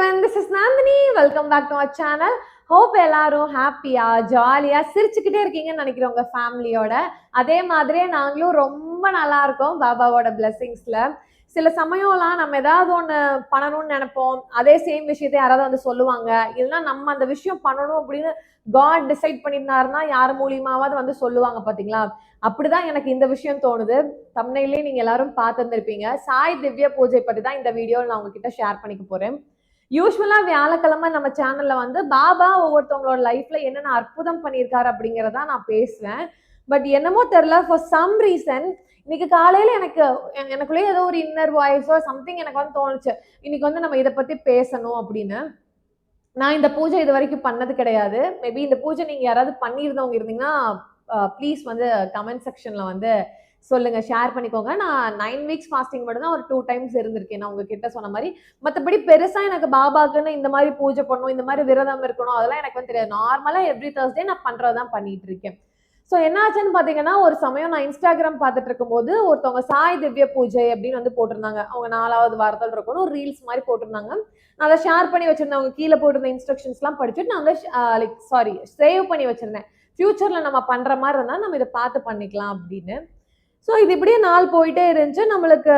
everyone, this is Nandini. Welcome back to our channel. Hope எல்லாரும் ஹாப்பியா ஜாலியா சிரிச்சுக்கிட்டே இருக்கீங்கன்னு நினைக்கிறேன் உங்க ஃபேமிலியோட. அதே மாதிரியே நாங்களும் ரொம்ப நல்லா இருக்கோம் பாபாவோட பிளெஸிங்ஸ்ல. சில சமயம்லாம் நம்ம ஏதாவது ஒன்று பண்ணணும்னு நினைப்போம், அதே சேம் விஷயத்தை யாராவது வந்து சொல்லுவாங்க, இல்லைன்னா நம்ம அந்த விஷயம் பண்ணணும் அப்படின்னு காட் டிசைட் பண்ணியிருந்தாருன்னா யார் மூலியமாவது வந்து சொல்லுவாங்க பார்த்தீங்களா. அப்படிதான் எனக்கு இந்த விஷயம் தோணுது. தம்ப்நெயிலே நீங்க எல்லாரும் பார்த்துருந்துருப்பீங்க. சாய் திவ்ய பூஜை பற்றி தான் இந்த வீடியோவில் நான் உங்ககிட்ட ஷேர் பண்ணிக்க போறேன். யூஸ்வலா வியாழக்கிழமை நம்ம சேனல்ல வந்து பாபா ஒவ்வொருத்தவங்களோட லைஃப்ல என்னென்ன அற்புதம் பண்ணியிருக்காரு அப்படிங்கிறதா நான் பேசுவேன். பட் என்னமோ தெரியல, ஃபார் சம் ரீசன் இன்னைக்கு காலையில எனக்குள்ளேயே ஏதோ ஒரு இன்னர் வாய்ஸோ சம்திங் எனக்கு வந்து தோணுச்சு, இன்னைக்கு வந்து நம்ம இதை பத்தி பேசணும் அப்படின்னு. நான் இந்த பூஜை இது வரைக்கும் பண்ணது கிடையாது. மேபி இந்த பூஜை நீங்க யாராவது பண்ணியிருந்தவங்க இருந்தீங்கன்னா ப்ளீஸ் வந்து கமெண்ட் செக்ஷன்ல வந்து சொல்லுங்க, ஷேர் பண்ணிக்கோங்க. நான் 9 வீக்ஸ் ஃபாஸ்டிங் மட்டும் தான் ஒரு 2 டைம்ஸ் இருந்திருக்கேன் நான் உங்ககிட்ட சொன்ன மாதிரி. மற்றபடி பெருசா எனக்கு பாபாக்குன்னு இந்த மாதிரி பூஜை பண்ணணும், இந்த மாதிரி விரதம் இருக்கணும், அதெல்லாம் எனக்கு வந்து தெரியாது. நார்மலா எவ்ரி தேர்ஸ்டே நான் பண்றதுதான் பண்ணிட்டு இருக்கேன். ஸோ என்னாச்சுன்னு பார்த்தீங்கன்னா, ஒரு சமயம் நான் இன்ஸ்டாகிராம் பார்த்துட்டு இருக்கும்போது ஒருத்தவங்க சாய் திவ்ய பூஜை அப்படின்னு வந்து போட்டிருந்தாங்க. அவங்க 4வது வாரத்தில் இருக்கணும் ஒரு ரீல்ஸ் மாதிரி போட்டிருந்தாங்க. நான் அதை ஷேர் பண்ணி வச்சிருந்தேன். அவங்க கீழே போட்டிருந்த இன்ஸ்ட்ரக்ஷன்ஸ்லாம் படிச்சுட்டு நான் வந்து சேவ் பண்ணி வச்சிருந்தேன். ஃபியூச்சர்ல நம்ம பண்ற மாதிரி இருந்தால் நம்ம இதை பார்த்து பண்ணிக்கலாம் அப்படின்னு. ஸோ இது இப்படியே நாள் போயிட்டே இருந்துச்சு. நம்மளுக்கு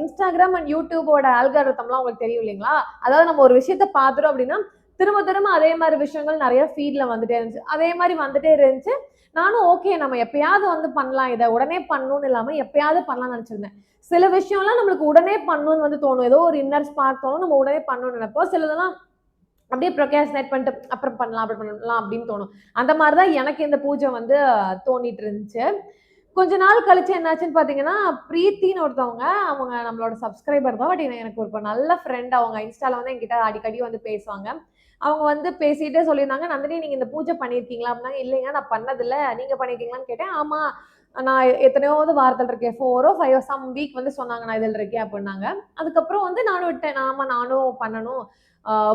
இன்ஸ்டாகிராம் அண்ட் யூடியூபோட ஆல்காரிதம்லாம் உங்களுக்கு தெரியும் இல்லைங்களா. அதாவது நம்ம ஒரு விஷயத்த பார்த்துட்டோம் அப்படின்னா திரும்ப திரும்ப அதே மாதிரி விஷயங்கள் நிறைய ஃபீட்ல வந்துட்டே இருந்துச்சு. அதே மாதிரி வந்துட்டே இருந்துச்சு. நானும் ஓகே நம்ம எப்பயாவது வந்து பண்ணலாம், இதை உடனே பண்ணணும்னு இல்லாம எப்பயாவது பண்ணலாம்னு நினைச்சிருந்தேன். சில விஷயம்லாம் நம்மளுக்கு உடனே பண்ணணும்னு வந்து தோணும், ஏதோ ஒரு இன்னர் ஸ்பார்க் தோணும், நம்ம உடனே பண்ணணும்னு நினைப்போம். சிலதெல்லாம் அப்படியே ப்ரொகாஸ்டினேட் பண்ணிட்டு அப்புறம் பண்ணலாம் அப்படி பண்ணலாம் அப்படின்னு தோணும். அந்த மாதிரிதான் எனக்கு இந்த பூஜை வந்து தோணிட்டு இருந்துச்சு. கொஞ்ச நாள் கழிச்சு என்னாச்சுன்னு பாத்தீங்கன்னா, பிரீத்தின்னு ஒருத்தவங்க, அவங்க நம்மளோட சப்ஸ்கிரைபர் தான். பட் எனக்கு ஒரு நல்ல ஃப்ரெண்ட். அவங்க இன்ஸ்டால வந்து என்கிட்ட அடிக்கடி வந்து பேசுவாங்க. அவங்க வந்து பேசிட்டே சொல்லியிருந்தாங்க, நந்தினி நீங்க இந்த பூஜை பண்ணியிருக்கீங்களா அப்படின்னாங்க. இல்லைங்க நான் பண்ணதில்ல, நீங்க பண்ணியிருக்கீங்களான்னு கேட்டேன். ஆமா நான் எத்தனையோவது வாரத்தில் இருக்கேன், 4 or 5 சம் வீக் வந்து சொன்னாங்க நான் இதில் இருக்கேன் அப்படின்னாங்க. அதுக்கப்புறம் வந்து நானும் விட்டேன், ஆமா நானும் பண்ணணும்,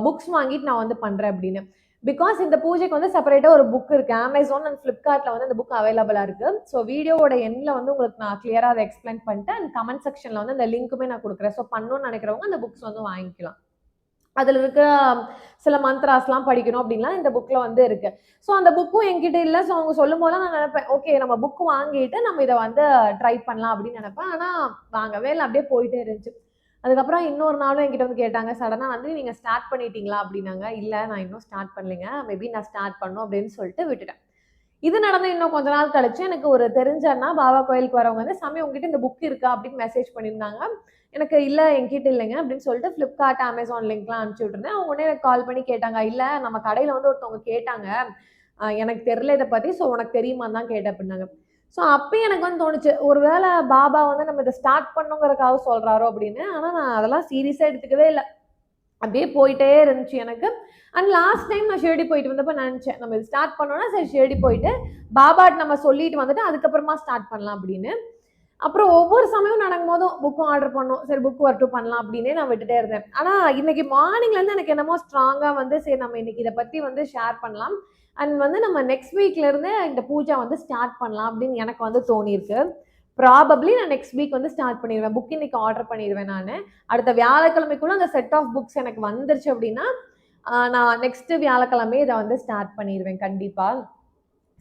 புக்ஸ் வாங்கிட்டு நான் வந்து பண்றேன் அப்படின்னு. பிகாஸ் இந்த பூஜைக்கு வந்து செப்பரேட்டாக ஒரு புக் இருக்கு. அமேசான் அண்ட் ஃப்ளிப்கார்ட்ல வந்து இந்த புக் அவைலபிளா இருக்கு. ஸோ வீடியோவோட எண்ட்ல வந்து உங்களுக்கு நான் கிளியரா அதை எக்ஸ்பிளைன் பண்ணிட்டு அண்ட் கமெண்ட் செக்ஷன்ல வந்து இந்த லிங்க்குமே நான் கொடுக்குறேன். ஸோ பண்ணணும்னு நினைக்கிறவங்க அந்த புக்ஸ் வந்து வாங்கிக்கலாம். அதுல இருக்கிற சில மந்த்ராஸ்லாம் படிக்கணும் அப்படின்லாம் இந்த புக்ல வந்து இருக்கு. ஸோ அந்த புக்கும் என்கிட்ட இல்லை. ஸோ அவங்க சொல்லும் போதெல்லாம் நான் நினைப்பேன், ஓகே நம்ம புக் வாங்கிட்டு நம்ம இதை வந்து ட்ரை பண்ணலாம் அப்படின்னு நினைப்பேன். ஆனா வாங்கவே இல்லை, அப்படியே போயிட்டே இருந்துச்சு. அதுக்கப்புறம் இன்னொரு நாளும் என்கிட்ட வந்து கேட்டாங்க சடனா வந்து, நீங்க ஸ்டார்ட் பண்ணிட்டீங்களா அப்படின்னாங்க. இல்லை நான் இன்னும் ஸ்டார்ட் பண்ணலைங்க, மேபி நான் ஸ்டார்ட் பண்ணும் அப்படின்னு சொல்லிட்டு விட்டுட்டேன். இது நடந்து இன்னும் கொஞ்ச நாள் கழிச்சு எனக்கு ஒரு தெரிஞ்ச அண்ணா பாபா கோயிலுக்கு வரவங்க வந்து, சாமி உங்ககிட்ட இந்த புக் இருக்கா அப்படின்னு மெசேஜ் பண்ணியிருந்தாங்க. எனக்கு இல்லை என்கிட்ட இல்லைங்க அப்படின்னு சொல்லிட்டு ஃப்ளிப்கார்ட் அமேசான் லிங்க்லாம் அனுப்பிச்சு விட்டுருந்தேன். அவங்க உடனே எனக்கு கால் பண்ணி கேட்டாங்க, இல்லை நம்ம கடையில் வந்து ஒருத்தவங்க கேட்டாங்க, எனக்கு தெரியல இதை பற்றி, ஸோ உனக்கு தெரியுமான்னு தான் கேட்டேன் அப்படின்னாங்க. ஸோ அப்பயும் எனக்கு வந்து தோணுச்சு, ஒருவேளை பாபா வந்து நம்ம இதை ஸ்டார்ட் பண்ணுங்கிறதுக்காக சொல்கிறாரோ அப்படின்னு. ஆனால் நான் அதெல்லாம் சீரியஸாக எடுத்துக்கவே இல்லை, அப்படியே போயிட்டே இருந்துச்சு எனக்கு. அண்ட் லாஸ்ட் டைம் நான் ஷிரடி போயிட்டு வந்தப்போ நினச்சேன், நம்ம இது ஸ்டார்ட் பண்ணோன்னா சரி ஷிரடி போயிட்டு பாபாட் நம்ம சொல்லிட்டு வந்துட்டு அதுக்கப்புறமா ஸ்டார்ட் பண்ணலாம் அப்படின்னு. அப்புறம் ஒவ்வொரு சமயம் நடக்கும் போதும் புக்கும் ஆர்டர் பண்ணோம், சரி புக் வரட்டும் பண்ணலாம் அப்படின்னே நான் விட்டுட்டே இருந்தேன். ஆனால் இன்னைக்கு மார்னிங்லேருந்து எனக்கு என்னமோ ஸ்ட்ராங்காக வந்து சரி நம்ம இன்னைக்கு இதை பற்றி வந்து ஷேர் பண்ணலாம் அண்ட் வந்து நம்ம நெக்ஸ்ட் வீக்லேருந்து இந்த பூஜை வந்து ஸ்டார்ட் பண்ணலாம் அப்படின்னு எனக்கு வந்து தோணியிருக்கு. ப்ராபப்ளி நான் நெக்ஸ்ட் வீக் வந்து ஸ்டார்ட் பண்ணிடுவேன். புக் இன்னைக்கு ஆர்டர் பண்ணிடுவேன். நான் அடுத்த வியாழக்கிழமைக்குள்ள அந்த செட் ஆஃப் புக்ஸ் எனக்கு வந்துருச்சு அப்படின்னா நான் நெக்ஸ்ட் வியாழக்கிழமை இதை வந்து ஸ்டார்ட் பண்ணிடுவேன் கண்டிப்பா.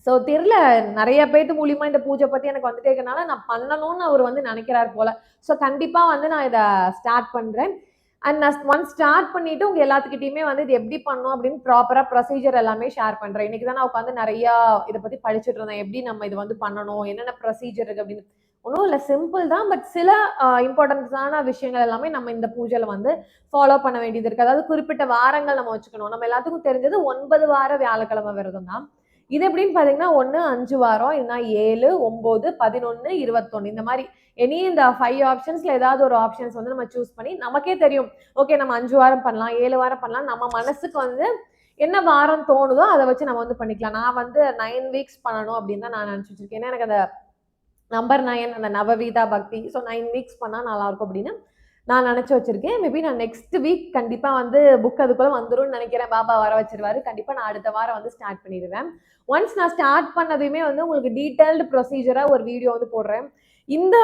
ஸோ தெரியல, நிறைய பேர்த்து மூலியமா இந்த பூஜை பத்தி எனக்கு வந்துட்டே இருக்கனால நான் பண்ணணும்னு அவர் வந்து நினைக்கிறார் போல. ஸோ கண்டிப்பா வந்து நான் இதை ஸ்டார்ட் பண்றேன். அண்ட் நான் ஒன்ஸ் ஸ்டார்ட் பண்ணிட்டு உங்க எல்லாத்துக்கிட்டையுமே வந்து இது எப்படி பண்ணணும் அப்படின்னு ப்ராப்பரா ப்ரொசீஜர் எல்லாமே ஷேர் பண்றேன். இன்னைக்கு தான் நான் உட்காந்து நிறைய இதை பத்தி படிச்சுட்டு இருந்தேன், எப்படி நம்ம இது வந்து பண்ணணும், என்னென்ன ப்ரொசீஜர் இருக்கு அப்படின்னு. ஒன்றும் இல்லை, சிம்பிள் தான். பட் சில இம்பார்ட்டன்ஸான விஷயங்கள் எல்லாமே நம்ம இந்த பூஜையில வந்து ஃபாலோ பண்ண வேண்டியது இருக்கு. அதாவது குறிப்பிட்ட வாரங்கள் நம்ம வச்சுக்கணும். நம்ம எல்லாத்துக்கும் தெரிஞ்சது 9 வார வியாழக்கிழமை விரதம் தான். இது எப்படின்னு பாத்தீங்கன்னா 1 5 வாரம், இல்லைன்னா 7 9 11 21 இந்த மாதிரி எனி இந்த 5 ஆப்ஷன்ஸ்ல ஏதாவது ஒரு ஆப்ஷன்ஸ் வந்து நம்ம சூஸ் பண்ணி நமக்கே தெரியும், ஓகே நம்ம 5 வாரம் பண்ணலாம் 7 வாரம் பண்ணலாம், நம்ம மனசுக்கு வந்து என்ன வாரம் தோணுதோ அதை வச்சு நம்ம வந்து பண்ணிக்கலாம். நான் வந்து 9 வீக்ஸ் பண்ணணும் அப்படின்னு தான் நான் நினைச்சு வச்சிருக்கேன். ஏன்னா எனக்கு அந்த நம்பர் 9 அந்த நவவீதா பக்தி, ஸோ 9 வீக்ஸ் பண்ணா நல்லா இருக்கும் அப்படின்னு நான் நினைச்சு வச்சிருக்கேன். மேபி நான் நெக்ஸ்ட் வீக் கண்டிப்பா வந்து புக் அதுக்குள்ள வந்துரும்னு நினைக்கிறேன். பாபா வர வச்சிருவாரு. கண்டிப்பா நான் அடுத்த வாரம் வந்து ஸ்டார்ட் பண்ணிடுவேன். ஒன்ஸ் நான் ஸ்டார்ட் பண்ணதையுமே வந்து உங்களுக்கு டீடைல்டு ப்ரொசீஜரா ஒரு வீடியோ வந்து போடுறேன். இந்த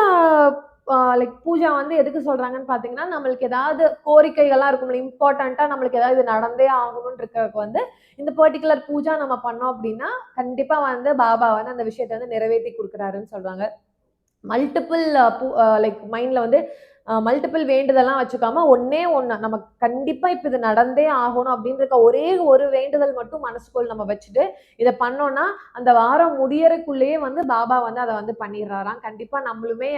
லைக் பூஜா வந்து எதுக்கு சொல்றாங்கன்னு பாத்தீங்கன்னா, நம்மளுக்கு ஏதாவது கோரிக்கைகள்லாம் இருக்கும்ல, இம்பார்ட்டண்டா நம்மளுக்கு ஏதாவது இது நடந்தே ஆகணும்னு இருக்கிறதுக்கு வந்து இந்த பர்டிகுலர் பூஜா நம்ம பண்ணோம் அப்படின்னா கண்டிப்பா வந்து பாபா வந்து அந்த விஷயத்தை வந்து நிறைவேற்றி கொடுக்குறாருன்னு சொல்றாங்க. மல்டிபிள் லைக் மைண்ட்ல வந்து மல்டிபிள் வேண்டுதல்லாம் வச்சுக்காம ஒன்னே ஒண்ணு நம்ம கண்டிப்பா இப்ப இது நடந்தே ஆகணும் அப்படின்ற ஒரே ஒரு வேண்டுதல் மட்டும் மனசுக்குள் நம்ம வச்சுட்டு இதை பண்ணோம்னா அந்த வாரம் முடியறதுக்குள்ளேயே வந்து பாபா வந்து அதை வந்து பண்ணிடுறாராம். கண்டிப்பா நம்மளுமே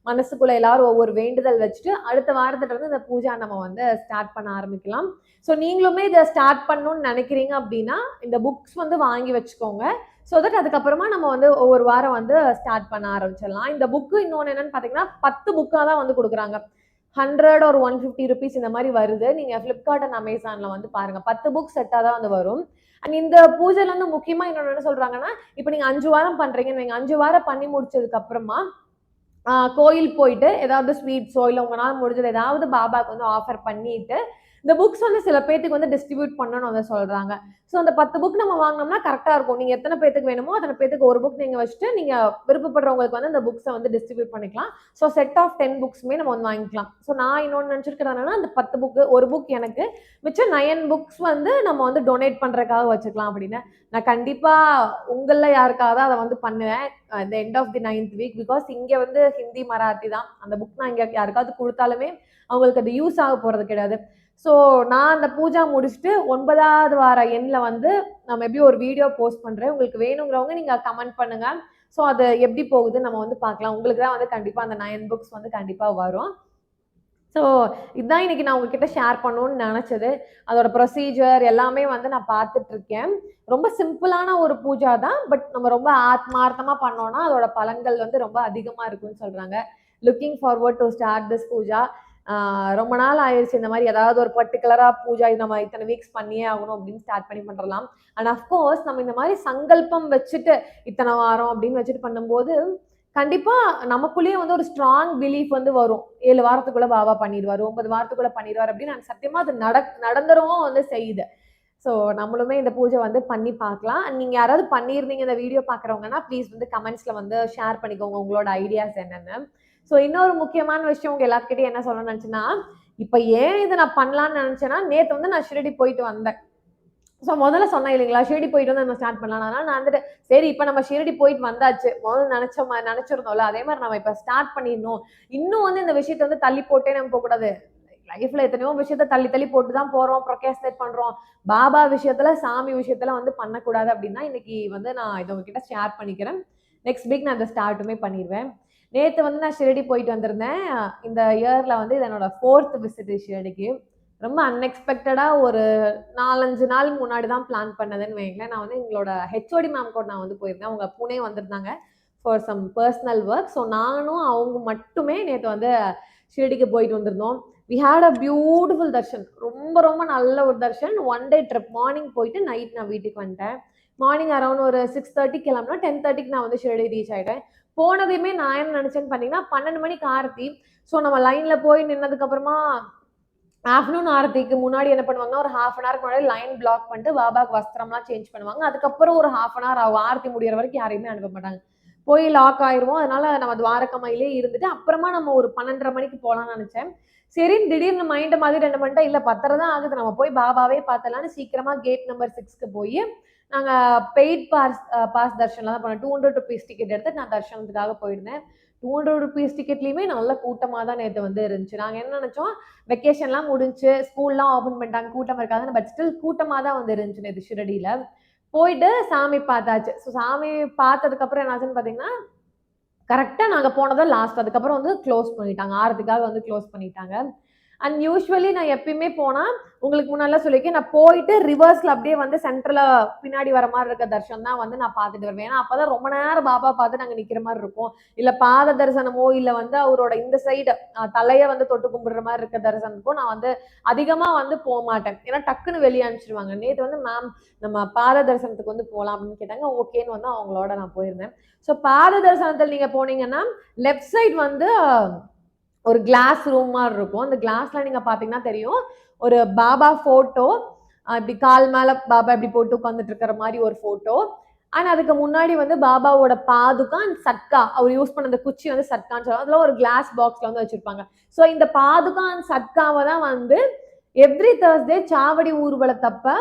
மனசுக்குள்ள எல்லாரும் ஒவ்வொரு வேண்டுதல் வச்சுட்டு அடுத்த வாரத்துல இருந்து இந்த பூஜா நம்ம வந்து ஸ்டார்ட் பண்ண ஆரம்பிக்கலாம். ஸோ நீங்களுமே இதை ஸ்டார்ட் பண்ணணும்னு நினைக்கிறீங்க அப்படின்னா இந்த புக்ஸ் வந்து வாங்கி வச்சுக்கோங்க. ஸோ தட் அதுக்கப்புறமா நம்ம வந்து ஒவ்வொரு வாரம் வந்து ஸ்டார்ட் பண்ண ஆரம்பிச்சிடலாம். இந்த புக்கு இன்னொன்று என்னன்னு பார்த்தீங்கன்னா 10 புக்காக தான் வந்து கொடுக்குறாங்க. 100 or 150 rupees இந்த மாதிரி வருது. நீங்க ஃப்ளிப்கார்ட் அண்ட் அமேசான்ல வந்து பாருங்க 10 புக் செட்டாக தான் வந்து வரும். அண்ட் இந்த பூஜைல வந்து முக்கியமா இன்னொன்று என்ன சொல்றாங்கன்னா, இப்போ நீங்க 5 வாரம் பண்றீங்கன்னு நீங்க 5 வாரம் பண்ணி முடிச்சதுக்கு அப்புறமா கோயில் போயிட்டு ஏதாவது ஸ்வீட்ஸோ இல்லை உங்களால் முடிஞ்சது ஏதாவது பாபாக்கு வந்து ஆஃபர் பண்ணிட்டு இந்த புக்ஸ் வந்து சில பேத்துக்கு வந்து டிஸ்ட்ரிபியூட் பண்ணணும்னு வந்து சொல்றாங்க. ஸோ அந்த 10 புக் நம்ம வாங்கினோம்னா கரெக்டாக இருக்கும். நீங்க எத்தனை பேத்துக்கு வேணுமோ அத்தனை பேத்துக்கு ஒரு புக் நீங்க வச்சுட்டு நீங்க விருப்பப்படுறவங்களுக்கு வந்து அந்த புக்ஸை வந்து டிஸ்ட்ரிபியூட் பண்ணிக்கலாம். ஸோ செட் ஆஃப் 10 புக்ஸுமே நம்ம வந்து வாங்கிக்கலாம். ஸோ நான் இன்னொன்று நினச்சிருக்கிறேன்னா அந்த 10 புக்கு ஒரு புக் எனக்கு மிச்சம் 9 புக்ஸ் வந்து நம்ம வந்து டொனேட் பண்றதுக்காக வச்சுக்கலாம் அப்படின்னு. நான் கண்டிப்பா உங்கள யாருக்காவது அதை வந்து பண்ணுவேன் இந்த end of the 9th week. Because இங்க வந்து ஹிந்தி மராத்தி தான். அந்த புக் நான் இங்க யாருக்காவது கொடுத்தாலுமே அவங்களுக்கு அது யூஸ் ஆக போறது கிடையாது. ஸோ நான் அந்த பூஜா முடிச்சுட்டு 9வது வார எண்ணில் வந்து நான் மேபி ஒரு வீடியோ போஸ்ட் பண்ணுறேன். உங்களுக்கு வேணுங்கிறவங்க நீங்கள் கமெண்ட் பண்ணுங்க. ஸோ அது எப்படி போகுதுன்னு நம்ம வந்து பார்க்கலாம். உங்களுக்கு தான் வந்து கண்டிப்பாக அந்த 9 புக்ஸ் வந்து கண்டிப்பாக வரும். ஸோ இதுதான் இன்னைக்கு நான் உங்ககிட்ட ஷேர் பண்ணணும்னு நினச்சது. அதோட ப்ரொசீஜர் எல்லாமே வந்து நான் பார்த்துட்டு இருக்கேன். ரொம்ப சிம்பிளான ஒரு பூஜா தான். பட் நம்ம ரொம்ப ஆத்மார்த்தமாக பண்ணோம்னா அதோட பலன்கள் வந்து ரொம்ப அதிகமாக இருக்குன்னு சொல்கிறாங்க. Looking forward to start this puja. ரொம்ப நாள் ஆயிடுச்சு இந்த மாதிரி ஏதாவது ஒரு பர்டிகுலராக பூஜா நம்ம இத்தனை வீக்ஸ் பண்ணியே ஆகணும் அப்படின்னு ஸ்டார்ட் பண்ணலாம். அண்ட் அஃப்கோர்ஸ் நம்ம இந்த மாதிரி சங்கல்பம் வச்சுட்டு இத்தனை வாரம் அப்படின்னு வச்சுட்டு பண்ணும்போது கண்டிப்பா நமக்குள்ளேயே வந்து ஒரு ஸ்ட்ராங் பிலீஃப் வந்து வரும். 7 வாரத்துக்குள்ள பாபா பண்ணிடுவாரு, 9 வாரத்துக்குள்ள பண்ணிடுவாரு அப்படின்னு நான் சத்தியமா அது நடந்துரும் வந்து செய்யுது. ஸோ நம்மளுமே இந்த பூஜை வந்து பண்ணி பார்க்கலாம். நீங்க யாராவது பண்ணியிருந்தீங்க இந்த வீடியோ பார்க்குறவங்கன்னா ப்ளீஸ் வந்து கமெண்ட்ஸ்ல வந்து ஷேர் பண்ணிக்கோங்க உங்களோட ஐடியாஸ் என்னென்னு. ஸோ இன்னொரு முக்கியமான விஷயம் உங்க எல்லாத்துக்கிட்டையும் என்ன சொல்லணும்னு நினச்சேன்னா, இப்போ ஏன் இதை நான் பண்ணலான்னு நினச்சேன்னா நேற்று வந்து நான் ஷிரடி போயிட்டு வந்தேன். ஸோ முதல்ல சொன்னேன் இல்லைங்களா, ஷிரடி போயிட்டு வந்து நம்ம ஸ்டார்ட் பண்ணலாம். அதனால நான் வந்துட்டு சரி இப்போ நம்ம ஷிரடி போயிட்டு வந்தாச்சு, முதல்ல நினைச்சிருந்தோம்ல அதே மாதிரி நம்ம இப்போ ஸ்டார்ட் பண்ணிடணும். இன்னும் வந்து இந்த விஷயத்த வந்து தள்ளி போட்டே நம்ம போகக்கூடாது. லைஃப்ல எத்தனையோ விஷயத்த தள்ளி தள்ளி போட்டு தான் போறோம், ப்ரொகாஸ்டினேட் பண்றோம். பாபா விஷயத்துல சாமி விஷயத்துல வந்து பண்ணக்கூடாது அப்படின்னா இன்னைக்கு வந்து நான் இதை உங்ககிட்ட ஷேர் பண்ணிக்கிறேன். நெக்ஸ்ட் வீக் நான் அதை ஸ்டார்ட்டுமே பண்ணிடுவேன். நேற்று வந்து நான் ஷிரடி போயிட்டு வந்திருந்தேன். இந்த இயர்ல வந்து இது என்னோட 4th விசிட் ஷிரடிக்கு. ரொம்ப அன்எக்ஸ்பெக்டடாக ஒரு 4-5 நாள் முன்னாடி தான் பிளான் பண்ணதுன்னு வைங்களேன். நான் வந்து எங்களோட ஹெச்ஓடி மேம் கூட நான் வந்து போயிருந்தேன். அவங்க புனே வந்திருந்தாங்க for some personal work. So நானும் அவங்க மட்டுமே நேற்று வந்து ஷிரடிக்கு போயிட்டு வந்திருந்தோம். We had a beautiful darshan. ரொம்ப ரொம்ப நல்ல ஒரு தர்ஷன். 1 டே ட்ரிப். மார்னிங் போயிட்டு நைட் நான் வீட்டுக்கு வந்துட்டேன். மார்னிங் அரௌண்ட் ஒரு 6:30 கிளம்புனா 10:30க்கு நான் வந்து ஷிரடி ரீச் ஆகிட்டேன். போனதையுமே நான் என்ன நினச்சேன்னு பார்த்தீங்கன்னா 12 மணிக்கு ஆரத்தி. ஸோ நம்ம லைனில் போய் நின்னதுக்கப்புறமா ஆஃப்டர்நூன் ஆரத்திக்கு முன்னாடி என்ன பண்ணுவாங்கன்னா ஒரு 1/2 hour முன்னாடி லைன் பிளாக் பண்ணிட்டு பாபாக்கு வஸ்திரம்லாம் சேஞ்ச் பண்ணுவாங்க. அதுக்கப்புறம் ஒரு 1/2 hour ஆகும். ஆரத்தி முடிகிற வரைக்கும் யாரையுமே அனுப்ப மாட்டாங்க. போய் லாக் ஆயிடுவோம். அதனால நம்ம துவாரகமையிலே இருந்துட்டு அப்புறமா நம்ம ஒரு 12:30 மணிக்கு போகலான்னு நினச்சேன். சரின்னு திடீர்னு மைண்ட் மாதிரி என்ன பண்ணிட்டேன், இல்லை 10:30 தான் ஆகுது, நம்ம போய் பாபாவே பார்த்தலான்னு சீக்கிரமா கேட் நம்பர் 6க்கு போய் நாங்கள் பெய்ட் பாஸ் தர்ஷனில் தான் போனோம். 200 rupees டிக்கெட் எடுத்து நான் தர்ஷனத்துக்காக போயிருந்தேன். 200 rupees டிக்கெட்லையுமே நல்ல கூட்டமாக தான் நேற்று வந்து இருந்துச்சு. நாங்கள் என்ன நினச்சோம், வெக்கேஷன்லாம் முடிஞ்சு ஸ்கூல்லாம் ஓப்பன் பண்ணிட்டாங்க, கூட்டம் இருக்காதுன்னு. பட் ஸ்டில் கூட்டமாக தான் வந்து இருந்துச்சு நேற்று ஷிரடியில். போயிட்டு சாமி பார்த்தாச்சு. ஸோ சாமி பார்த்ததுக்கப்புறம் என்னாச்சுன்னு பார்த்தீங்கன்னா கரெக்டாக நாங்கள் போனதான் லாஸ்ட். அதுக்கப்புறம் வந்து க்ளோஸ் பண்ணிட்டாங்க, ஆரத்துக்காக வந்து க்ளோஸ் பண்ணிட்டாங்க. அண்ட் யூஸ்வலி நான் எப்பயுமே போனால் உங்களுக்கு முன்னாடிலாம் சொல்லியிருக்கேன், நான் போயிட்டு ரிவர்ஸில் அப்படியே வந்து சென்டரில் பின்னாடி வர மாதிரி இருக்க தர்ஷனம் தான் வந்து நான் பார்த்துட்டு வருவேன். ஏன்னா அப்போ தான் ரொம்ப நேரம் பாபா பார்த்து நாங்கள் நிற்கிற மாதிரி இருக்கும். இல்லை பாத தரிசனமோ இல்லை வந்து அவரோட இந்த சைடு தலையை வந்து தொட்டு கும்பிடுற மாதிரி இருக்க தரிசனத்துக்கும் நான் வந்து அதிகமாக வந்து போக மாட்டேன். ஏன்னா டக்குன்னு வெளியே அனுப்பிச்சிடுவாங்க. நேற்று வந்து மேம் நம்ம பாத தரிசனத்துக்கு வந்து போகலாம் அப்படின்னு கேட்டாங்க. ஓகேன்னு வந்து அவங்களோட நான் போயிருந்தேன். ஸோ பாத தரிசனத்தில் நீங்கள் போனீங்கன்னா லெஃப்ட் சைட் வந்து ஒரு கிளாஸ் ரூம் மாதிரி இருக்கும். அந்த கிளாஸ்ல நீங்க பாத்தீங்கன்னா தெரியும், ஒரு பாபா போட்டோ, இப்படி கால் மேல பாபா இப்படி போட்டு உட்காந்துட்டு இருக்கிற மாதிரி ஒரு போட்டோ. ஆனா அதுக்கு முன்னாடி வந்து பாபாவோட பாதுகா அண்ட் சட்கா அவர் யூஸ் பண்ண அந்த குச்சி வந்து சட்கான்னு சொல்லுவாங்க. அதுல ஒரு கிளாஸ் பாக்ஸ்ல வந்து வச்சிருப்பாங்க. ஸோ இந்த பாதுகா அண்ட் சட்காவை தான் வந்து எவ்ரி தேர்ஸ்டே சாவடி ஊர்வலத்தப்ப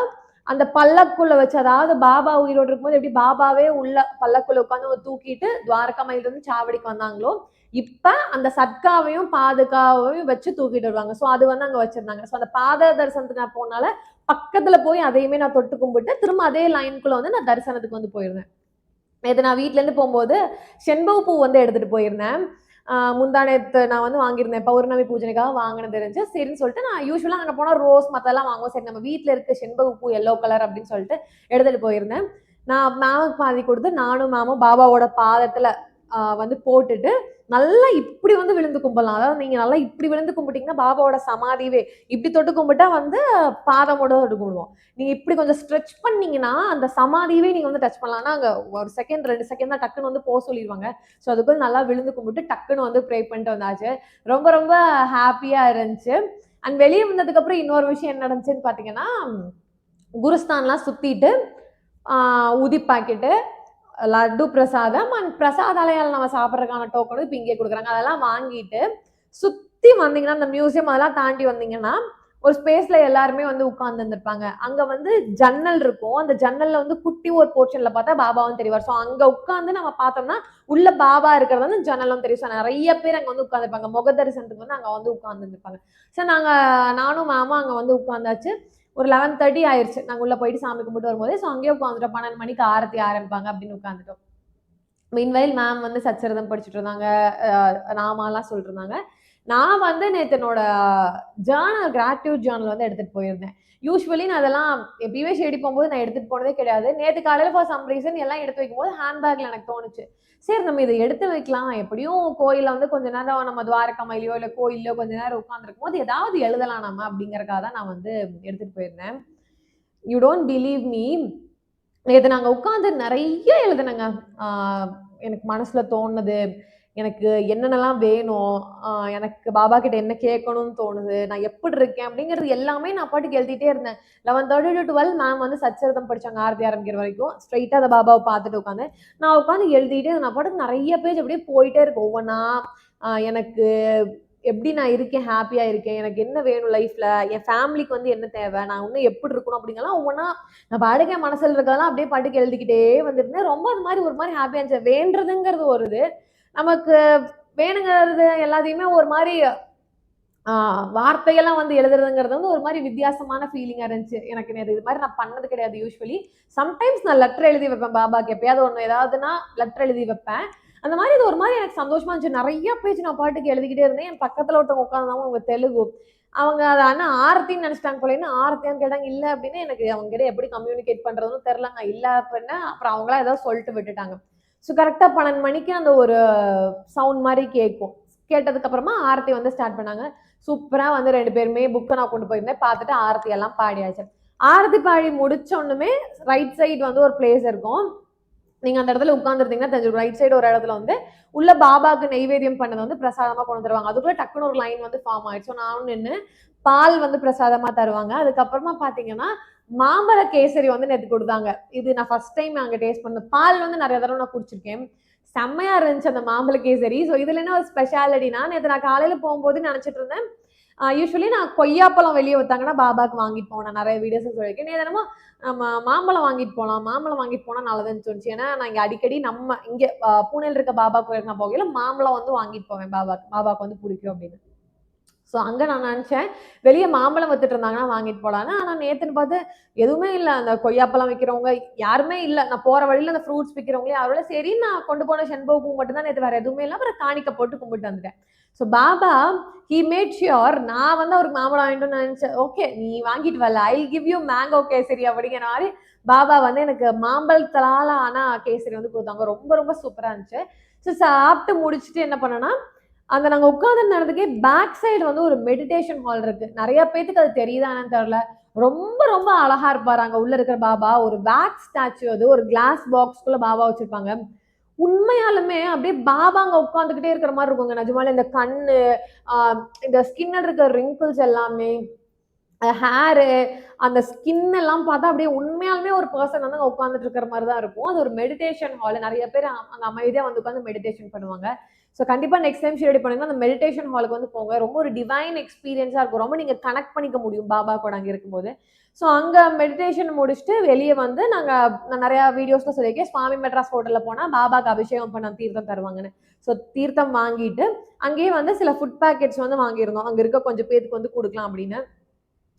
அந்த பல்லக்குள்ள வச்சு, அதாவது பாபா உயிரோடு இருக்கும்போது எப்படி பாபாவே உள்ள பல்லக்குள்ள உட்காந்து தூக்கிட்டு துவாரகா மயில இருந்து சாவடிக்கு வந்தாங்களோ, இப்ப அந்த சட்காவையும் பாதுகாவையும் வச்சு தூக்கிட்டு வருவாங்க. ஸோ அது வந்து அங்க வச்சிருந்தாங்க. ஸோ அந்த பாத தரிசனத்துக்கு நான் போனால பக்கத்துல போய் அதையுமே நான் தொட்டு கும்பிட்டு திரும்ப அதே லைனுக்குள்ள வந்து நான் தரிசனத்துக்கு வந்து போயிருந்தேன். நேற்று நான் வீட்டுல இருந்து போகும்போது செண்பக பூ வந்து எடுத்துட்டு போயிருந்தேன். முந்தானத்து நான் வந்து வாங்கியிருந்தேன். பௌர்ணமி பூஜனைக்காக வாங்கினது இருந்துச்சு. சரின்னு சொல்லிட்டு நான் யூஸ்வலாக அங்கே போனால் ரோஸ் மற்றெல்லாம் வாங்குவோம். சரி நம்ம வீட்டில் இருக்க செண்பக பூ எல்லோ கலர் அப்படின்னு சொல்லிட்டு எடுத்துட்டு போயிருந்தேன். நான் மேமுக்கு பாதி கொடுத்து நானும் மேமும் பாபாவோட பாதத்துல வந்து போட்டுட்டு நல்லா இப்படி வந்து விழுந்து கும்பிடலாம். அதாவது நீங்க நல்லா இப்படி விழுந்து கும்பிட்டீங்கன்னா பாபாவோட சமாதிவே இப்படி தொட்டு கும்பிட்டா வந்து பாதமோட தொட்டு கும்பிடுவோம். நீங்க இப்படி கொஞ்சம் ஸ்ட்ரெச் பண்ணீங்கன்னா அந்த சமாதியவே நீங்க வந்து டச் பண்ணலாம். அங்க ஒரு செகண்ட் 2 செகண்ட் தான் டக்குன்னு வந்து போக சொல்லிடுவாங்க. ஸோ அதுக்குள்ள நல்லா விழுந்து கும்பிட்டு டக்குன்னு வந்து ப்ரே பண்ணிட்டு வந்தாச்சு. ரொம்ப ரொம்ப ஹாப்பியா இருந்துச்சு. அண்ட் வெளியே வந்ததுக்கு அப்புறம் இன்னொரு விஷயம் என்ன நடந்துச்சுன்னு பாத்தீங்கன்னா, குருஸ்தான்லாம் சுத்திட்டு உதி பாக்கெட்டு, லட்டு பிரசாதம் அண்ட் பிரசாதாலயால் நம்ம சாப்பிட்றதுக்கான டோக்கனும் இப்போ இங்கே கொடுக்குறாங்க. அதெல்லாம் வாங்கிட்டு சுற்றி வந்தீங்கன்னா அந்த மியூசியம் அதெல்லாம் தாண்டி வந்தீங்கன்னா ஒரு ஸ்பேஸ்ல எல்லாருமே வந்து உட்கார்ந்து இருந்திருப்பாங்க. அங்க வந்து ஜன்னல் இருக்கும். அந்த ஜன்னல்ல வந்து குட்டி ஒரு போர்ஷன்ல பார்த்தா பாபாவும் தெரிவார். ஸோ அங்க உட்கார்ந்து நம்ம பார்த்தோம்னா உள்ள பாபா இருக்கிறது வந்து ஜன்னலும் தெரியும். ஸோ நிறைய பேர் அங்க வந்து உட்கார்ந்துருப்பாங்க. முக தரிசனத்துக்கு வந்து அங்க வந்து உட்கார்ந்து இருந்திருப்பாங்க. ஸோ நானும் மாமா அங்க வந்து உட்கார்ந்தாச்சு. ஒரு 11:30 ஆயிடுச்சு. நாங்க உள்ள போயிட்டு சாமி கும்பிட்டு வரும்போது. ஸோ அங்கேயே உட்காந்துட்டோம். 12 மணிக்கு ஆரத்தி ஆரம்பிப்பாங்க அப்படின்னு உட்காந்துட்டோம். மீன்வைல் மேம் வந்து சச்சரிதம் படிச்சுட்டு இருந்தாங்க. நாமாலாம் சொல்லிட்டு இருந்தாங்க. நான் வந்து நேற்று என்னோட ஜேர்னல் கிராட்டியூட் ஜேர்னல் வந்து எடுத்துட்டு போயிருந்தேன். யூஸ்வலி நான் அதெல்லாம் எப்பயுமே ஷேடி போகும்போது நான் எடுத்துட்டு போனதே கிடையாது. நேற்று காலையில் ஃபார் சம் ரீசன் எல்லாம் எடுத்து வைக்கும்போது ஹேண்ட்பேக்ல எனக்கு தோணுச்சு. சரி நம்ம இதை எடுத்து வைக்கலாம். எப்படியும் கோயிலில் வந்து கொஞ்ச நேரம் நம்ம துவாரகமையிலையோ இல்லை கோயிலையோ கொஞ்ச நேரம் உட்காந்துருக்கும் போது ஏதாவது எழுதலாம் நம்ம அப்படிங்கறக்காக தான் நான் வந்து எடுத்துட்டு போயிருந்தேன். யூ டோன்ட் பிலீவ் மீ, நேற்று நாங்கள் உட்காந்து நிறைய எழுதுனங்க. எனக்கு மனசுல தோணுது, எனக்கு என்னென்னலாம் வேணும், எனக்கு பாபா கிட்ட என்ன கேட்கணும்னு தோணுது, நான் எப்படி இருக்கேன் அப்படிங்கிறது எல்லாமே நான் பாட்டுக்கு எழுதிட்டே இருந்தேன். 11:30 to 12 மேம் வந்து சச்சரிதம் படிச்சாங்க ஆரத்தி ஆரம்பிக்கிற வரைக்கும். ஸ்ட்ரைட்டா அந்த பாபாவை பார்த்துட்டு உட்காந்து நான் உட்காந்து எழுதிட்டே நான் பாட்டுக்கு நிறைய பேஜ் அப்படியே போயிட்டே இருக்கு. ஒவ்வொன்றா எனக்கு எப்படி நான் இருக்கேன், ஹாப்பியா இருக்கேன், எனக்கு என்ன வேணும் லைஃப்ல, என் ஃபேமிலிக்கு வந்து என்ன தேவை, நான் இன்னும் எப்படி இருக்கணும் அப்படிங்கலாம் ஒவ்வொன்றா நான் பாட்டுக்கு என் மனசுல இருக்கிறதெல்லாம் அப்படியே பாட்டுக்கு எழுதிக்கிட்டே வந்திருந்தேன். ரொம்ப அது மாதிரி ஒரு மாதிரி ஹாப்பியா இருந்துச்சு. வேண்டுறதுங்கிறது ஒரு இது, நமக்கு வேணுங்கிறது எல்லாத்தையுமே ஒரு மாதிரி வார்த்தையெல்லாம் வந்து எழுதுறதுங்கிறது வந்து ஒரு மாதிரி வித்தியாசமான ஃபீலிங்கா இருந்துச்சு எனக்கு. நேற்று இது மாதிரி நான் பண்ணது கிடையாது. யூஸ்வலி சம்டைம்ஸ் நான் லெட்டர் எழுதி வைப்பேன் பாபாக்கு. எப்பயாவது ஒன்று ஏதாவதுன்னா லெட்டர் எழுதி வைப்பேன். அந்த மாதிரி இது ஒரு மாதிரி எனக்கு சந்தோஷமா இருந்துச்சு. நிறைய பேஜ் நான் பாட்டுக்கு எழுதிக்கிட்டே இருந்தேன். என் பக்கத்துல ஒருத்தவங்க உட்காந்தாங்க, அவங்க தெலுங்கு. அவங்க அதை அண்ணா ஆர்த்தின்னு நினைச்சிட்டாங்க போல. என்ன ஆர்த்தியான்னு கேட்டாங்க. இல்லை அப்படின்னு எனக்கு அவங்க கிட்ட எப்படி கம்யூனிகேட் பண்றதுன்னு தெரியலங்க. இல்லை அப்படின்னா அப்புறம் அவங்களா ஏதாவது சொல்லிட்டு விட்டுட்டாங்க. ஸோ கரெக்டாக 12 மணிக்கு அந்த ஒரு சவுண்ட் மாதிரி கேட்கும். கேட்டதுக்கு அப்புறமா ஆர்த்தி வந்து ஸ்டார்ட் பண்ணாங்க. சூப்பரா வந்து 2 பேருமே புக்கை நான் கொண்டு போயிருந்தேன். பார்த்துட்டு ஆரத்தி எல்லாம் பாடியாச்சு. ஆரத்தி பாடி முடிச்ச உடனே ரைட் சைடு வந்து ஒரு பிளேஸ் இருக்கும். நீங்க அந்த இடத்துல உட்கார்ந்துருந்தீங்கன்னா தெரிஞ்சிருக்கும். ரைட் சைடு ஒரு இடத்துல வந்து உள்ள பாபாக்கு நெய்வேத்தியம் பண்ணது வந்து பிரசாதமா கொண்டு தருவாங்க. அதுக்குள்ள டக்குன்னு ஒரு லைன் வந்து ஃபார்ம் ஆயிடுச்சு. நானும் நின்று பால் வந்து பிரசாதமா தருவாங்க. அதுக்கப்புறமா பாத்தீங்கன்னா மாம்பழ கேசரி வந்து நேற்று கொடுத்தாங்க. இது நான் ஃபர்ஸ்ட் டைம் அங்கே டேஸ்ட் பண்ணேன். பால் வந்து நிறைய தடவை நான் குடிச்சிருக்கேன். செம்மையா இருந்துச்சு அந்த மாம்பழ கேசரி. ஸோ இதுல என்ன ஒரு ஸ்பெஷாலிட்டினா, நேற்று நான் காலையில போகும்போது நினைச்சிட்டு இருந்தேன், யூஸ்வலி நான் கொய்யாப்பழம் வெளியே வைத்தாங்கன்னா பாபாக்கு வாங்கிட்டு போனேன். நிறைய வீடியோஸ் சொல்லியிருக்கேன். என்னமோ நம்ம மாம்பழம் வாங்கிட்டு போகலாம், மாம்பழம் வாங்கிட்டு போனால் நல்லதுன்னு தோணுச்சு. ஏன்னா நான் இங்கே அடிக்கடி நம்ம இங்கே பூனேல இருக்க பாபா கோயிலுக்கு நான் போகையில மாம்பழம் வந்து வாங்கிட்டு போவேன் பாபாக்கு வந்து பிடிக்கும் அப்படின்னு. ஸோ அங்கே நான் நினச்சேன் வெளியே மாம்பழம் வித்துட்டு இருந்தாங்கன்னா வாங்கிட்டு போகலான்னு. ஆனால் நேற்றுன்னு பார்த்து எதுவுமே இல்லை. அந்த கொய்யாப்பழம் விற்கிறவங்க யாருமே இல்லை. நான் போகிற வழியில் அந்த ஃப்ரூட்ஸ் விற்கிறவங்களே யாரோட சரி நான் கொண்டு போன செண்பக பூ மட்டும்தான் நேற்று, வேறு எதுவுமே இல்லை. அப்புறம் காணிக்க போட்டு கும்பிட்டு வந்துட்டேன். So Baba he made sure நான் வந்து அவருக்கு மாம்பழம் வாங்கிட்டு நினைச்சேன். ஓகே நீ வாங்கிட்டு வரல, I give you mango kesari அப்படிங்கிற மாதிரி பாபா வந்து எனக்கு மாம்பழத்தால ஆனா கேசரி வந்து கொடுத்தாங்க. ரொம்ப ரொம்ப சூப்பரா இருந்துச்சு. ஸோ சாப்பிட்டு முடிச்சுட்டு என்ன பண்ணேன்னா, அந்த நாங்க உட்கார்ந்து நேரத்துக்கே பேக் சைடு வந்து ஒரு மெடிடேஷன் ஹால் இருக்கு. நிறைய பேத்துக்கு அது தெரியுதானு தெரியல. ரொம்ப ரொம்ப அழகா இருப்பாரு அங்க உள்ள இருக்கிற பாபா. ஒரு வேக்ஸ் ஸ்டாச்சு, அது ஒரு கிளாஸ் பாக்ஸ்குள்ள பாபா வச்சிருப்பாங்க. உண்மையாலுமே அப்படியே பாபா அங்க உட்காந்துக்கிட்டே இருக்கிற மாதிரி இருக்குங்க. நிஜமாலே இந்த கண்ணு, இந்த ஸ்கின்ல இருக்கிற ரிங்கிள்ஸ் எல்லாமே, ஹேரு, அந்த ஸ்கின் எல்லாம் பார்த்தா அப்படியே உண்மையாலுமே ஒரு பர்சன் வந்து உட்காந்துட்டு இருக்கிற மாதிரி தான் இருக்கும். அது ஒரு மெடிடேஷன் ஹால். நிறைய பேர் அங்க அமைதியா வந்து உட்காந்து மெடிடேஷன் பண்ணுவாங்க. ஸோ கண்டிப்பா நெக்ஸ்ட் டைம் ஷிரடி போனீங்கன்னா அந்த மெடிடேஷன் ஹாலுக்கு வந்து போங்க. ரொம்ப ஒரு டிவைன் எக்ஸ்பீரியன்ஸா இருக்கும். ரொம்ப நீங்க கனெக்ட் பண்ணிக்க முடியும் பாபா கூட அங்க இருக்கும்போது. ஸோ அங்க மெடிடேஷன் முடிச்சுட்டு வெளியே வந்து நான் நிறைய வீடியோஸ்ல சொல்லியிருக்கேன். சுவாமி மெட்ராஸ் ஹோட்டல்ல போனா பாபாக்கு அபிஷேகம் பண்ண தீர்த்தம் தருவாங்கன்னு. ஸோ தீர்த்தம் வாங்கிட்டு அங்கேயே வந்து சில ஃபுட் பேக்கெட்ஸ் வந்து வாங்கியிருந்தோம். அங்க இருக்க கொஞ்சம் பேருக்கு வந்து கொடுக்கலாம் அப்படின்னு.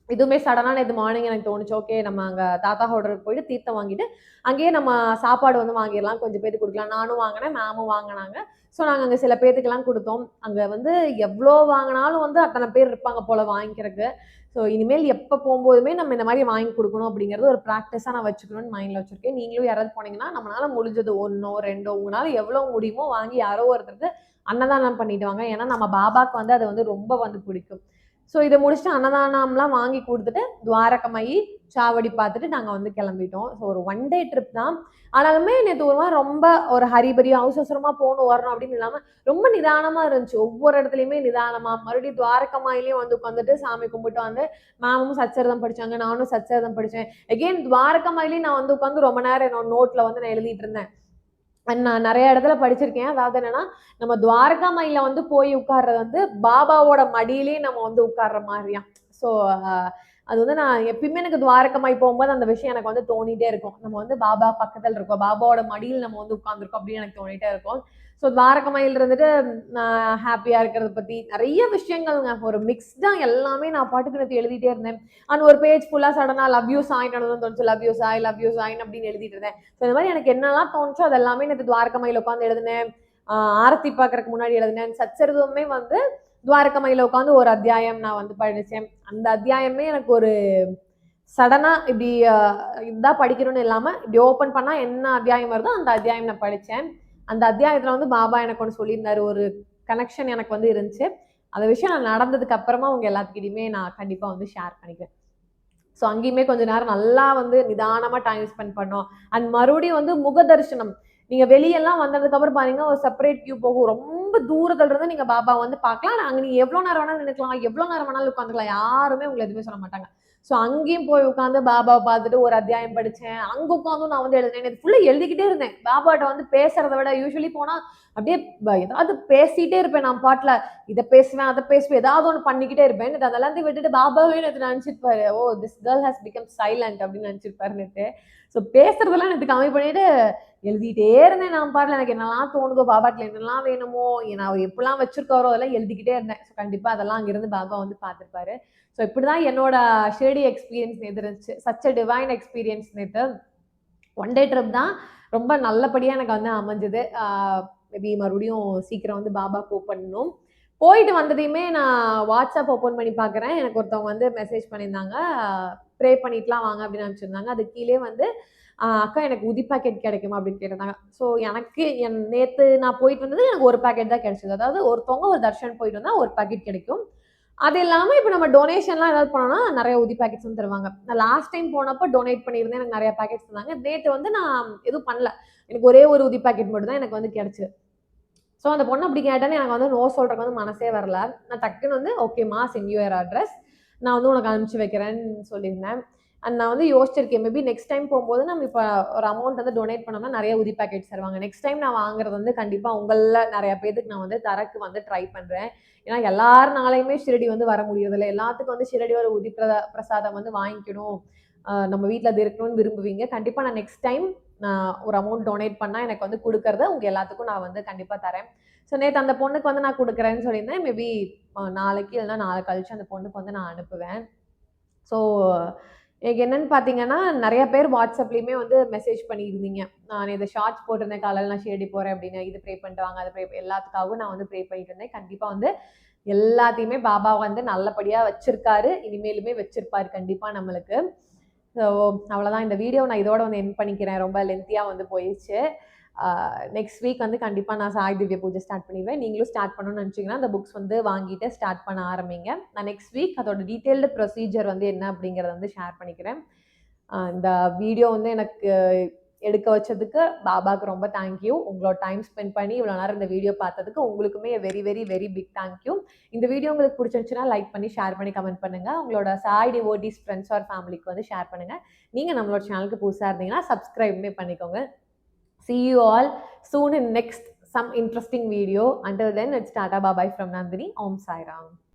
இதுவுமே சடனாக நேற்று மார்னிங் எனக்கு தோணுச்சு, ஓகே நம்ம அங்கே தாத்தா ஹோட்டலுக்கு போயிட்டு தீர்த்தம் வாங்கிட்டு அங்கேயே நம்ம சாப்பாடு வந்து வாங்கிடலாம், கொஞ்சம் பேருக்கு கொடுக்கலாம். நானும் வாங்கினேன், மேமும் வாங்கினாங்க. ஸோ நாங்கள் அங்கே சில பேத்துக்கெல்லாம் கொடுத்தோம். அங்கே வந்து எவ்வளோ வாங்கினாலும் வந்து அத்தனை பேர் இருப்பாங்க போல வாங்கிக்கிறதுக்கு. ஸோ இனிமேல் எப்போ போகும்போதுமே நம்ம இந்த மாதிரி வாங்கி கொடுக்கணும் அப்படிங்கிறது ஒரு ப்ராக்டிஸாக நான் வச்சுக்கணும்னு மைண்டில் வச்சுருக்கேன். நீங்களும் யாராவது போனீங்கன்னா நம்மளால முடிஞ்சது 1 2 உங்களால் எவ்வளோ முடியுமோ வாங்கி யாரோ ஒருத்தருக்கு அன்னதானம் பண்ணிட்டு வாங்க. ஏன்னா நம்ம பாபாக்கு வந்து அது வந்து ரொம்ப வந்து பிடிக்கும். ஸோ இதை முடிச்சுட்டு அன்னதானம்லாம் வாங்கி கொடுத்துட்டு துவாரகமாயி சாவடி பார்த்துட்டு நாங்கள் வந்து கிளம்பிட்டோம். ஸோ ஒரு 1 டே ட்ரிப் தான். ஆனாலுமே நேற்று ஒரு மாதிரி ரொம்ப ஒரு ஹரிபரி அவசரமாக போகணும் வரணும் அப்படின்னு இல்லாமல் ரொம்ப நிதானமாக இருந்துச்சு. ஒவ்வொரு இடத்துலையுமே நிதானமாக மறுபடியும் துவாரகமாயிலையும் வந்து உட்காந்துட்டு சாமி கும்பிட்டு வந்து மேமும் சச்சரிதம் படித்தாங்க, நானும் சச்சரிதம் படித்தேன். எகெயின் துவாரகமாயிலையும் நான் வந்து உட்காந்து ரொம்ப நேரம் என்னோட நோட்டில் வந்து நான் எழுதிட்டு இருந்தேன். நான் நிறைய இடத்துல படிச்சிருக்கேன். அதாவது என்னன்னா, நம்ம துவாரகாமாயில வந்து போய் உட்கார்றது வந்து பாபாவோட மடியிலே நம்ம வந்து உட்கார்ற மாதிரியாம். ஸோ அது வந்து நான் எப்பயுமே எனக்கு துவாரகமாய் போகும்போது அந்த விஷயம் எனக்கு வந்து தோணிட்டே இருக்கும். நம்ம வந்து பாபா பக்கத்தில் இருக்கோம், பாபாவோட மடியில் நம்ம வந்து உட்கார்ந்துருக்கோம் அப்படின்னு எனக்கு தோணிட்டே இருக்கும். ஸோ துவாரகமாயில் இருந்துட்டு நான் ஹாப்பியா இருக்கிறத பத்தி நிறைய விஷயங்கள்ங்க. ஒரு மிக்ஸ்டா எல்லாமே நான் பாட்டுக்கு நேற்று எழுதிட்டே இருந்தேன். அண்ட் ஒரு பேஜ் ஃபுல்லா சடனா லவ் யூ சாய்ன்னு தோணுச்சு. Love you Sai, love you சாய்ன்னு அப்படின்னு எழுதிட்டு இருந்தேன். ஸோ இந்த மாதிரி எனக்கு என்னெல்லாம் தோணுச்சோ அது எல்லாமே நேற்று துவாரகமாயில் உட்காந்து எழுதினேன். ஆரத்தி பார்க்கறதுக்கு முன்னாடி எழுதினேன். சச்சரிதமே வந்து துவாரகமாயில உட்காந்து ஒரு அத்தியாயம் நான் வந்து படித்தேன். அந்த அத்தியாயமே எனக்கு ஒரு சடனா இப்படி இதுதான் படிக்கணும்னு இல்லாம இப்படி ஓப்பன் பண்ணா என்ன அத்தியாயம் வருதோ அந்த அத்தியாயம் நான் படித்தேன். அந்த அத்தியாயத்துல வந்து பாபா எனக்கு ஒன்று சொல்லியிருந்தாரு. ஒரு கனெக்ஷன் எனக்கு வந்து இருந்துச்சு. அந்த விஷயம் நான் நடந்ததுக்கு அப்புறமா உங்க எல்லாத்துக்கிட்டையுமே நான் கண்டிப்பா வந்து ஷேர் பண்ணிக்கிறேன். ஸோ அங்கேயுமே கொஞ்ச நேரம் நல்லா வந்து நிதானமா டைம் ஸ்பெண்ட் பண்ணோம். அண்ட் மறுபடியும் வந்து முக தரிசனம். நீங்க வெளியெல்லாம் வந்ததுக்கு அப்புறம் பாத்தீங்கன்னா ஒரு செப்பரேட் கியூ போகும். ரொம்ப தூரத்துல இருந்து நீங்க பாபா வந்து பார்க்கலாம். அங்க நீங்க எவ்வளவு நேரம் வேணாலும் நின்னுக்கலாம், எவ்வளவு நேரம் வேணாலும் உட்காந்துக்கலாம். யாருமே உங்களை எதுவுமே சொல்ல மாட்டாங்க. ஸோ அங்கேயும் போய் உட்காந்து பாபாவை பார்த்துட்டு ஒரு அத்தியாயம் படிச்சேன். அங்க உட்காந்தும் நான் வந்து எழுதினேன். ஃபுல்லா எழுதிக்கிட்டே இருந்தேன். பாபாட்ட வந்து பேசுறதை விட யூஸ்வலி போனா அப்படியே ஏதாவது பேசிட்டே இருப்பேன் நான் பாட்டுல. இதை பேசுவேன், அதை பேசுவேன், ஏதாவது ஒன்று பண்ணிக்கிட்டே இருப்பேன். அதெல்லாம் விட்டுட்டு பாபாவே நேற்று நினைச்சிருப்பாரு, oh this girl has become silent அப்படின்னு நினைச்சிருப்பாரு நேற்று. ஸோ பேசுறதெல்லாம் நேற்று கம்மி பண்ணிட்டு எழுதிட்டே இருந்தேன். நான் பாடல எனக்கு என்னெல்லாம் தோணுதோ, பாபாட்டில் என்னெல்லாம் வேணுமோ, நான் எப்படிலாம் வச்சிருக்காரோ அதெல்லாம் எழுதிக்கிட்டே இருந்தேன். ஸோ கண்டிப்பா அதெல்லாம் அங்கிருந்து பாபா வந்து பார்த்துருப்பாரு. ஸோ இப்படிதான் என்னோட ஷிரடி எக்ஸ்பீரியன்ஸ் நேற்று இருந்துச்சு. சச் அ டிவைன் எக்ஸ்பீரியன்ஸ் நேற்று. 1 டே ட்ரிப் தான். ரொம்ப நல்லபடியா எனக்கு வந்து அமைஞ்சது. மேபி மறுபடியும் சீக்கிரம் வந்து பாபாக்கு ஓப்பன் போயிட்டு வந்ததையுமே நான் வாட்ஸ்அப் ஓப்பன் பண்ணி பார்க்குறேன். எனக்கு ஒருத்தவங்க வந்து மெசேஜ் பண்ணியிருந்தாங்க, ப்ரே பண்ணிட்டுலாம் வாங்க அப்படின்னு அனுப்பிச்சிருந்தாங்க. அது கீழே வந்து அக்கா எனக்கு உதி பாக்கெட் கிடைக்குமா அப்படின்னு கேட்டிருந்தாங்க. ஸோ எனக்கு நேற்று நான் போயிட்டு வந்தது எனக்கு ஒரு பாக்கெட் தான் கிடைச்சது. அதாவது ஒருத்தவங்க ஒரு தர்ஷன் போயிட்டு வந்தா ஒரு பாக்கெட் கிடைக்கும். அது இல்லாமல் இப்போ நம்ம டொனேஷன்லாம் ஏதாவது பண்ணோம்னா நிறைய உதி பேக்கெட்ஸ் வந்து தருவாங்க. நான் லாஸ்ட் டைம் போனப்போ டொனேட் பண்ணியிருந்தேன், எனக்கு நிறைய பேக்கெட்ஸ் தந்தாங்க. நேற்று வந்து நான் எதுவும் பண்ணல. எனக்கு ஒரே ஒரு உதி பேக்கெட் மட்டும் தான் எனக்கு வந்து கிடைச்சது. ஸோ அந்த பொண்ணு அப்படி கேட்டேன்னு எனக்கு வந்து நோ சொல்றதுக்கு வந்து மனசே வரல. நான் டக்குன்னு வந்து ஓகேம்மா சென்ட் யூ யுவர் அட்ரஸ், நான் வந்து உனக்கு அனுப்பிச்சு வைக்கிறேன்னு சொல்லியிருந்தேன். அண்ட் நான் வந்து யோசிச்சிருக்கேன், மேபி நெக்ஸ்ட் டைம் போகும்போது நம்ம இப்போ ஒரு அமௌண்ட் வந்து டொனேட் பண்ணோம்னா நிறைய உதி பேக்கெட்ஸ் தருவாங்க. நெக்ஸ்ட் டைம் நான் வாங்குறது வந்து கண்டிப்பாக உங்களில் நிறைய பேருக்கு நான் வந்து தரக்கு வந்து ட்ரை பண்ணுறேன். ஏன்னா எல்லாருனாலையுமே ஷிரடி வந்து வர முடியறதில்ல. எல்லாத்துக்கும் வந்து ஷிரடியோட உதி பிரசாதம் வந்து வாங்கிக்கணும், நம்ம வீட்டில் அது இருக்கணும்னு விரும்புவீங்க. கண்டிப்பாக நான் நெக்ஸ்ட் டைம் நான் ஒரு அமௌண்ட் டொனேட் பண்ணால் எனக்கு வந்து கொடுக்கறத உங்கள் எல்லாத்துக்கும் நான் வந்து கண்டிப்பாக தரேன். ஸோ நேற்று அந்த பொண்ணுக்கு வந்து நான் கொடுக்குறேன்னு சொல்லியிருந்தேன். மேபி நாளைக்கு இல்லைன்னா நாளை கழிச்சு அந்த பொண்ணுக்கு வந்து நான் அனுப்புவேன். ஸோ எனக்கு என்னன்னு பார்த்தீங்கன்னா, நிறைய பேர் வாட்ஸ்அப்லேயுமே வந்து மெசேஜ் பண்ணியிருந்தீங்க. நான் இதை ஷார்ட்ஸ் போட்டிருந்தேன், காலையில் நான் ஷிரடி போகிறேன் அப்படின்னு. இது ப்ரே பண்ணிட்டு வாங்க, அது எல்லாத்துக்காகவும் நான் வந்து ப்ரே பண்ணிட்டு இருந்தேன். கண்டிப்பாக வந்து எல்லாத்தையுமே பாபா வந்து நல்லபடியாக வச்சிருக்காரு, இனிமேலுமே வச்சிருப்பாரு கண்டிப்பாக நம்மளுக்கு. ஸோ அவ்வளோதான், இந்த வீடியோ நான் இதோட வந்து எண்ட் பண்ணிக்கிறேன். ரொம்ப லென்த்தியாக வந்து போயிடுச்சு. நெக்ஸ்ட் வீக் வந்து கண்டிப்பாக நான் சாய் திவ்ய பூஜை ஸ்டார்ட் பண்ணிடுவேன். நீங்களும் ஸ்டார்ட் பண்ணணும்னு நினச்சிங்கன்னா அந்த புக்ஸ் வந்து வாங்கிட்டு ஸ்டார்ட் பண்ண ஆரம்பிங்க. நான் நெக்ஸ்ட் வீக் அதோட டீட்டெயில்டு ப்ரொசீஜர் வந்து என்ன அப்படிங்கிறத வந்து ஷேர் பண்ணிக்கிறேன். இந்த வீடியோ வந்து எனக்கு எடுக்க வச்சதுக்கு பாபாவுக்கு ரொம்ப தேங்க்யூ. உங்களோட டைம் ஸ்பெண்ட் பண்ணி இவ்வளோ நேரம் இந்த வீடியோ பார்த்ததுக்கு உங்களுக்குமே very very very big thank you. இந்த வீடியோ உங்களுக்கு பிடிச்சிருந்துச்சுன்னா லைக் பண்ணி ஷேர் பண்ணி கமெண்ட் பண்ணுங்கள். உங்களோட சாய் டிவோட்டீஸ் ஃப்ரெண்ட்ஸ் ஆர் ஃபேமிலிக்கு வந்து ஷேர் பண்ணுங்கள். நீங்கள் நம்மளோட சேனலுக்கு புதுசாக இருந்தீங்கன்னா சப்ஸ்கிரைப்மே பண்ணிக்கோங்க. See you all soon in next some interesting video. Until then, it's Tata Bye Bye from Nandini. Om Sai Ram.